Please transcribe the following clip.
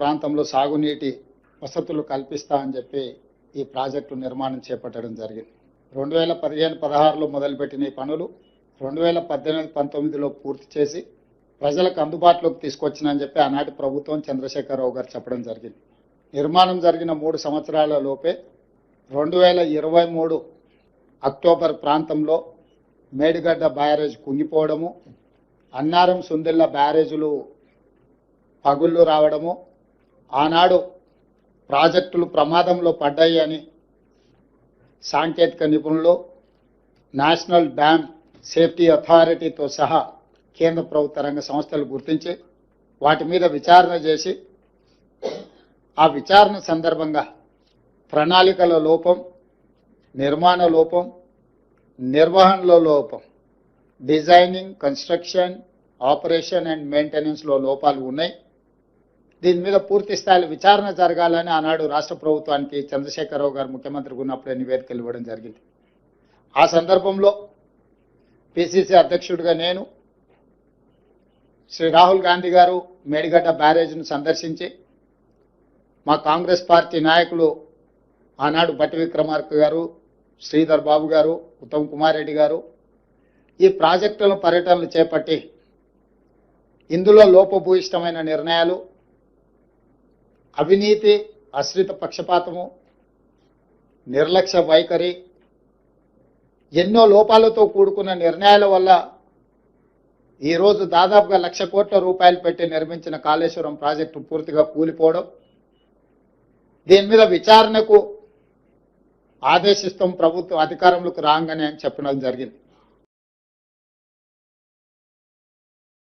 ప్రాంతంలో సాగునీటి వసతులు కల్పిస్తా అని చెప్పి ఈ ప్రాజెక్టు నిర్మాణం చేపట్టడం జరిగింది. 2015-16లో మొదలుపెట్టిన ఈ పనులు 2018-19లో పూర్తి చేసి ప్రజలకు అందుబాటులోకి తీసుకొచ్చినని చెప్పి ఆనాటి ప్రభుత్వం చంద్రశేఖరరావు గారు చెప్పడం జరిగింది. నిర్మాణం జరిగిన 3 సంవత్సరాల లోపే 2023 అక్టోబర్ ప్రాంతంలో మేడిగడ్డ బ్యారేజ్ కుంగిపోవడము, అన్నారం సుందిళ్ళ బ్యారేజులు పగుళ్ళు రావడము, ఆనాడు ప్రాజెక్టులు ప్రమాదంలో పడ్డాయి అని సాంకేతిక నిపుణులు, నేషనల్ డ్యామ్ సేఫ్టీ అథారిటీతో సహా కేంద్ర ప్రభుత్వ రంగ సంస్థలు గుర్తించి వాటి మీద విచారణ చేసి ఆ విచారణ సందర్భంగా ప్రణాళికల లోపం, నిర్మాణ లోపం, నిర్వహణలో లోపం, డిజైనింగ్, కన్స్ట్రక్షన్, ఆపరేషన్ అండ్ మెయింటెనెన్స్లో లోపాలు ఉన్నాయి. దీని మీద పూర్తి స్థాయిలో విచారణ జరగాలని ఆనాడు రాష్ట్ర ప్రభుత్వానికి చంద్రశేఖరరావు గారు ముఖ్యమంత్రిగా ఉన్నప్పుడే నివేదికలు ఇవ్వడం జరిగింది. ఆ సందర్భంలో పిసిసి అధ్యక్షుడిగా నేను, శ్రీ రాహుల్ గాంధీ గారు మేడిగడ్డ బ్యారేజ్ను సందర్శించి మా కాంగ్రెస్ పార్టీ నాయకులు ఆనాడు బట్టి విక్రమార్క గారు, శ్రీధర్ బాబు గారు, ఉత్తమ్ కుమార్ రెడ్డి గారు ఈ ప్రాజెక్టుల పర్యటనలు చేపట్టి ఇందులో లోపభూయిష్టమైన నిర్ణయాలు, అవినీతి, అశ్రిత పక్షపాతము, నిర్లక్ష్య వైఖరి, ఎన్నో లోపాలతో కూడుకున్న నిర్ణయాల వల్ల ఈరోజు దాదాపుగా 1,00,000 కోట్ల రూపాయలు పెట్టి నిర్మించిన కాళేశ్వరం ప్రాజెక్టు పూర్తిగా కూలిపోవడం, దీని మీద విచారణకు ఆదేశిస్తాం ప్రభుత్వం అధికారంలోకి రాగానే అని చెప్పడం జరిగింది.